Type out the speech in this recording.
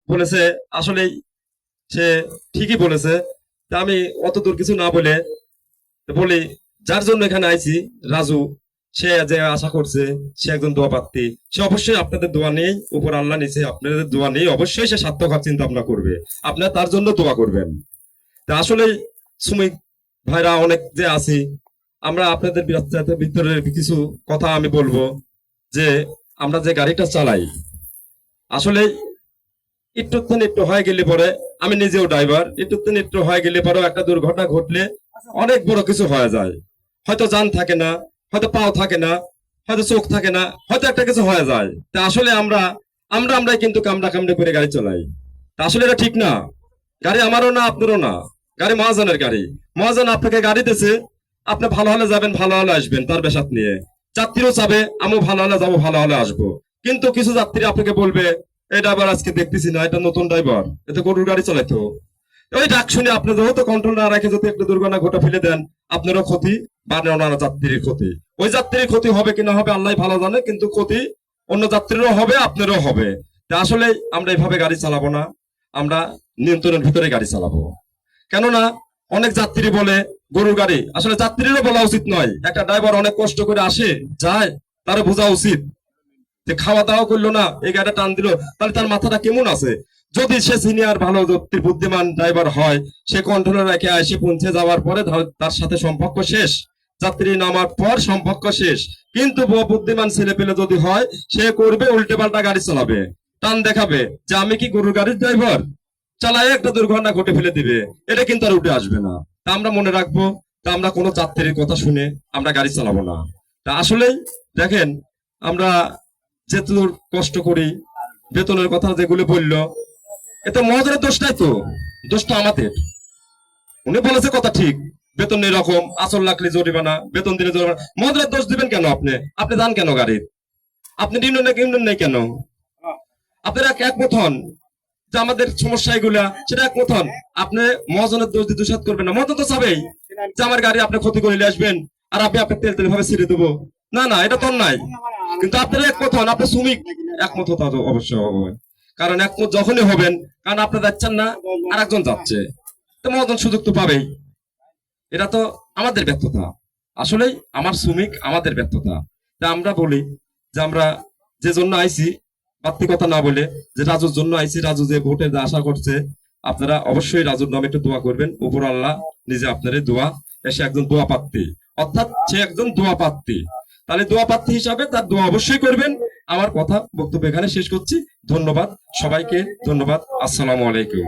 বলেছে আসলে সে ঠিকই বলেছে। তা আমি অত দূর কিছু না বলে বলি, যার জন্য এখানে আইছি রাজু, সে যে আশা করছে সে একজন দোয়া প্রার্থী, সে অবশ্যই আপনাদের দোয়া নেই, উপর আল্লাহ নিচে আপনাদের দোয়া নেই, অবশ্যই সে সার্থক চিন্তা ভাবনা করবে, আপনারা তার জন্য দোয়া করবেন। তা আসলে সুমিক ভাইরা অনেক যে আছি, আমরা আপনাদের ভিতরে কিছু কথা আমি বলবো যে আমরা যে গাড়িটা চালাই আসলে একটু হয়ে গেলে পরে, আমি নিজেও ড্রাইভার, একটু হয়ে গেলে পরে একটা দুর্ঘটনা ঘটলে অনেক বড় কিছু হয়ে যায়। হয়তো জান থাকে না, হয়তো পাও থাকে না, হয়তো চোখ থাকে না, হয়তো একটা কিছু হয়ে যায়। তা আসলে আমরাই কিন্তু কামড়া কামড়ে করে গাড়ি চালাই। তা আসলে এটা ঠিক না। গাড়ি আমারও না, আপনারও না, গাড়ি মহাজনের গাড়ি। মহাজন আপনাকে গাড়ি দিয়েছে, আপনি ভালো হলে যাবেন, ভালো হলে আসবেন তার বেসাত নিয়ে। যাত্রীও চাবে আমিও ভালো হলে যাবো, ভালো হলে আসবো। কিন্তু কিছু যাত্রী আপনাকে বলবে, এই ড্রাইভার আজকে দেখতেছি না, এটা নতুন ড্রাইভার, এতে গরুর গাড়ি চালাইতো। ওই ডাক শুনে আপনি যেহেতু কন্ট্রোল না রাখে যদি একটা দুর্ঘটনা ঘটে ফেলে দেন, আপনারও ক্ষতি বা অন্যান্য যাত্রীর ক্ষতি। ওই যাত্রীর ক্ষতি হবে কিনা হবে আল্লাহ ভালো জানে, কিন্তু ক্ষতি অন্য যাত্রীরও হবে, আপনারও হবে। তা আসলে আমরা এইভাবে গাড়ি চালাবো না, আমরা নিয়ন্ত্রণের ভিতরে গাড়ি চালাবো। কেননা অনেক যাত্রী বলে গরুর গাড়ি, আসলে যাত্রীরও বলা উচিত নয়। একটা ড্রাইভার অনেক কষ্ট করে আসে যায়, তার বোঝা উচিত যে খাওয়া দাওয়া করলো না, এই গাড়িটা টান দিল, তাহলে তার মাথাটা কেমন আছে। যদি সে সিনিয়র ভালো বুদ্ধিমান ড্রাইভার হয়, সে কন্ট্রোলে রেখে আসে পৌঁছে যাওয়ার পরে তার সাথে সম্পর্ক শেষ, যাত্রী নামার পর সম্পর্ক শেষ। কিন্তু বুদ্ধিমান ছেলে পেলে যদি হয়, সে করবে উল্টে পাল্টা গাড়ি চালাবে, টান দেখাবে যে আমি কি গরুর গাড়ির ড্রাইভার, চালায় একটা দুর্ঘটনা ঘটে ফেলে দিবে। এটা কিন্তু আর উঠে আসবে না। তা আমরা মনে রাখবো, তা আমরা কোনো যাত্রীর কথা শুনে আমরা গাড়ি চালাবো না। তা আসলেই দেখেন, আমরা যেহেতু কষ্ট করি, বেতনের কথা যেগুলো বললো, এতে মহাজনের দোষ নাই তো, দোষটা আমাদের। উনি বলেছে কথা ঠিক, বেতন এরকম, আসল লাগলে জরিমানা, বেতন দিলে জরিমানা। মহাজনের দোষ দিবেন কেন? আপনি আপনি যান কেন গাড়ির? আপনি ইউনিয়ন নেই কেন? আপনারা একমত হন যে আমাদের সমস্যা এগুলা, সেটা একমত হন। আপনি মহাজনের দোষ দিয়ে দুঃসাত করবেন না। মহাজন তো চাবেই যে আমার গাড়ি আপনি ক্ষতি করে আসবেন, আর আপনি আপনার তেল তেল ভাবে ছেড়ে দেবো। না না, এটা তো নাই। কিন্তু আপনারা একমত হন, আপনি শ্রমিক, একমত হতে হবে অবশ্যই হবে। কারণ একমত যখনই হবেন, কারণ আপনি যাচ্ছেন না, আর একজন যাচ্ছে, তো মহাজন সুযোগ তো পাবেই। এটা তো আমাদের ব্যর্থতা, আসলেই আমার শ্রমিক আমাদের ব্যর্থতা। তা আমরা বলি যে আমরা যে জন্য আইছি, বাড়তি কথা না বলে, যে রাজুর জন্য আইছি, রাজু যে ভোটের আশা করছে, আপনারা অবশ্যই রাজুর নামে একটু দোয়া করবেন। উপর আল্লাহ নিজে আপনাদের দোয়া, এসে একজন দোয়া প্রার্থী, অর্থাৎ সে একজন দোয়া প্রার্থী, তাহলে দোয়া প্রার্থী হিসাবে তার দোয়া অবশ্যই করবেন। আমার কথা বক্তব্য এখানে শেষ করছি। ধন্যবাদ সবাইকে, ধন্যবাদ। আসসালামু আলাইকুম।